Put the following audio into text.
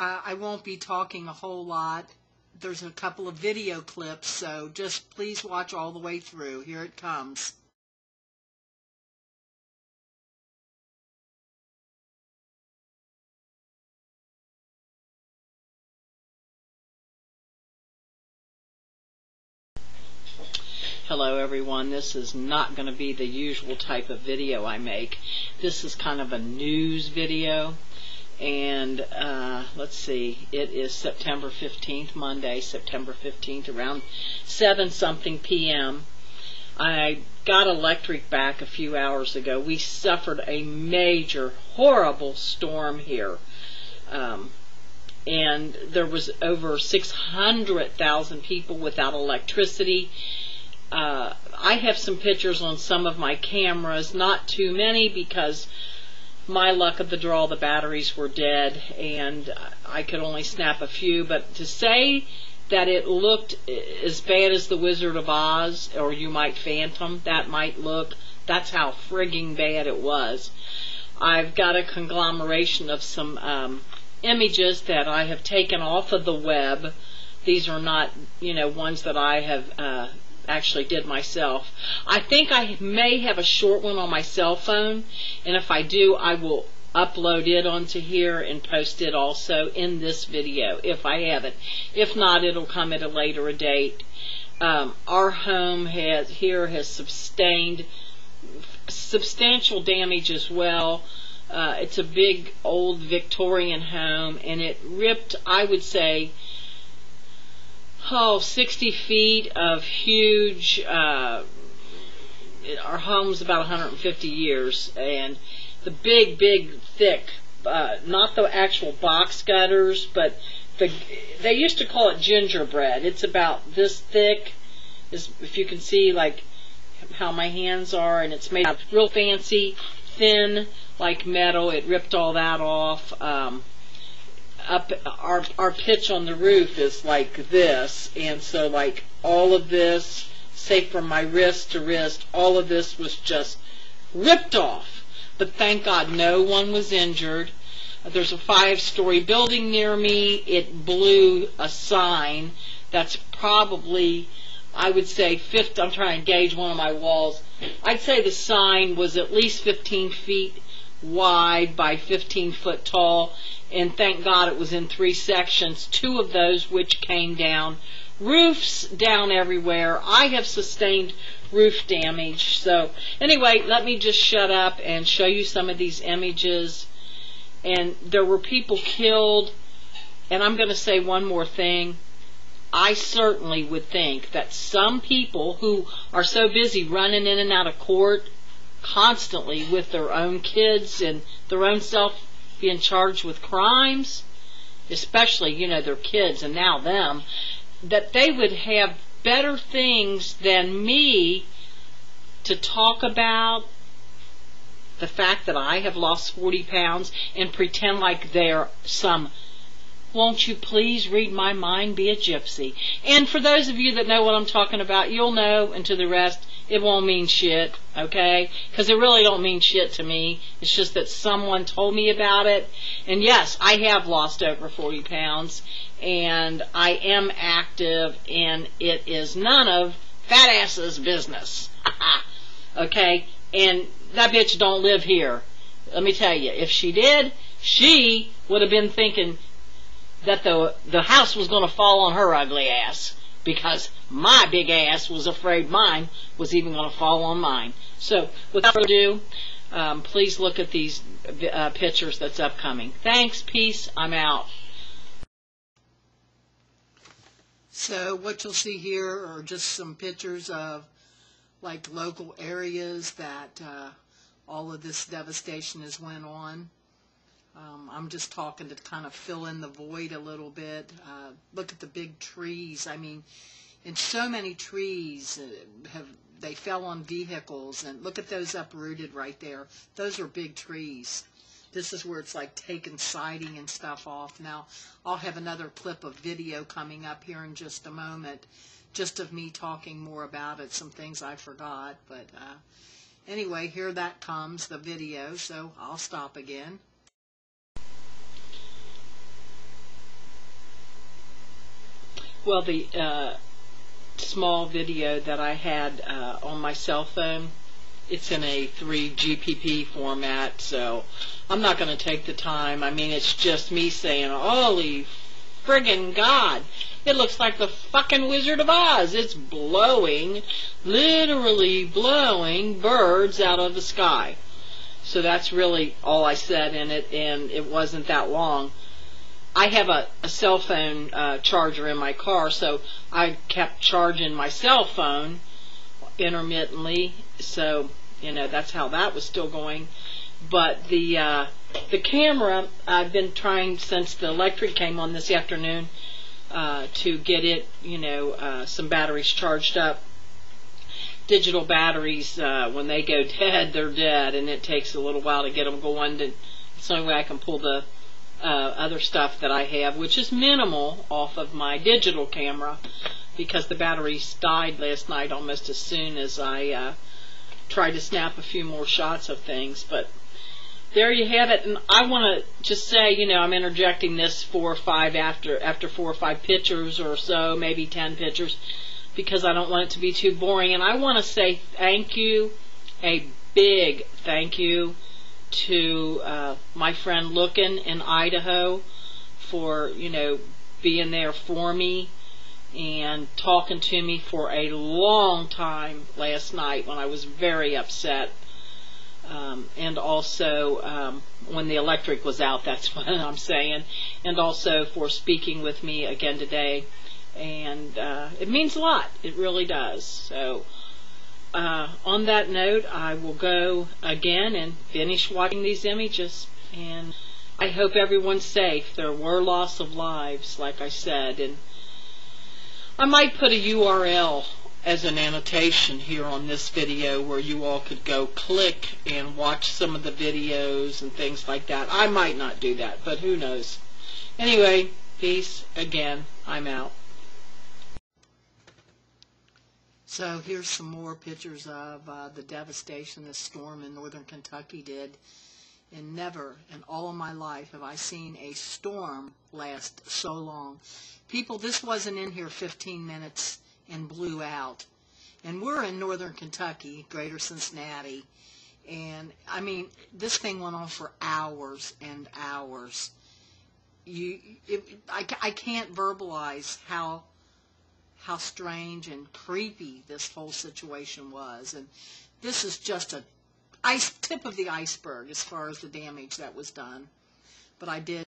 I won't be talking a whole lot. There's a couple of video clips, so just please watch all the way through. Here it comes. Hello everyone, this is not going to be the usual type of video I make. This is kind of a news video, and let's see, it is September 15th, Monday, September 15th, around 7-something p.m. I got electric back a few hours ago. We suffered a major, horrible storm here. And there was over 600,000 people without electricity. I have some pictures on some of my cameras, not too many because my luck of the draw, the batteries were dead and I could only snap a few, but to say that it looked as bad as the Wizard of Oz, or you might Phantom, that's how frigging bad it was. I've got a conglomeration of some images that I have taken off of the web. These are not, ones that I have actually did myself. I think I may have a short one on my cell phone, and if I do, I will upload it onto here and post it also in this video if I have it. If not, it'll come at a later date. Our home has sustained substantial damage as well. It's a big old Victorian home, and it ripped, I would say, 60 feet of huge, our home's about 150 years, and the big, thick, not the actual box gutters, but they used to call it gingerbread. It's about this thick, if you can see like how my hands are, and it's made of real fancy, thin, like metal. It ripped all that off. Up our pitch on the roof is like this, and so like all of this, say from my wrist to wrist, all of this was just ripped off. But thank God no one was injured. There's a 5-story building near me. It blew a sign that's probably, I would say, I'm trying to gauge one of my walls. I'd say the sign was at least 15 feet wide by 15 foot tall, and thank God it was in 3 sections, 2 of those which came down. Roofs down everywhere. I have sustained roof damage. So anyway, let me just shut up and show you some of these images. And there were people killed, and I'm going to say one more thing. I certainly would think that some people who are so busy running in and out of court constantly with their own kids and their own self being charged with crimes, especially, their kids and now them, that they would have better things than me to talk about the fact that I have lost 40 pounds and pretend like they're some, won't you please read my mind, be a gypsy. And for those of you that know what I'm talking about, you'll know, and to the rest, it won't mean shit, okay? Because it really don't mean shit to me. It's just that someone told me about it. And yes, I have lost over 40 pounds, and I am active, and it is none of fat ass's business. Okay? And that bitch don't live here. Let me tell you, if she did, she would have been thinking that the house was going to fall on her ugly ass, because my big ass was afraid mine was even going to fall on mine. So, without further ado, please look at these pictures that's upcoming. Thanks, peace, I'm out. So, what you'll see here are just some pictures of, like, local areas that all of this devastation has went on. I'm just talking to kind of fill in the void a little bit. Look at the big trees. I mean, and so many trees they fell on vehicles, and look at those uprooted right there. Those are big trees. This is where it's like taking siding and stuff off. Now, I'll have another clip of video coming up here in just a moment, just of me talking more about it, some things I forgot. But anyway, here that comes, the video, so I'll stop again. Well, the small video that I had on my cell phone, it's in a 3GPP format, so I'm not going to take the time. I mean, it's just me saying, holy friggin' God, it looks like the fucking Wizard of Oz. It's blowing, literally blowing birds out of the sky. So that's really all I said in it, and it wasn't that long. I have a cell phone charger in my car, so I kept charging my cell phone intermittently, so that's how that was still going. But the camera, I've been trying since the electric came on this afternoon to get it, some batteries charged up. Digital batteries, when they go dead, they're dead, and it takes a little while to get them going. It's the only way I can pull the other stuff that I have, which is minimal, off of my digital camera, because the batteries died last night almost as soon as I tried to snap a few more shots of things. But there you have it. And I want to just say, I'm interjecting this 4 or 5 after 4 or 5 pictures or so, maybe 10 pictures, because I don't want it to be too boring. And I want to say thank you, a big thank you, to my friend Lookin in Idaho for, being there for me and talking to me for a long time last night when I was very upset. And also when the electric was out, that's what I'm saying. And also for speaking with me again today. And it means a lot. It really does. So on that note, I will go again and finish watching these images. And I hope everyone's safe. There were loss of lives, like I said. And I might put a URL as an annotation here on this video where you all could go click and watch some of the videos and things like that. I might not do that, but who knows. Anyway, peace. Again, I'm out. So here's some more pictures of the devastation this storm in northern Kentucky did. And never in all of my life have I seen a storm last so long. People, this wasn't in here 15 minutes and blew out. And we're in northern Kentucky, greater Cincinnati. And, I mean, this thing went on for hours and hours. I can't verbalize how strange and creepy this whole situation was. And this is just a tip of the iceberg as far as the damage that was done. But I did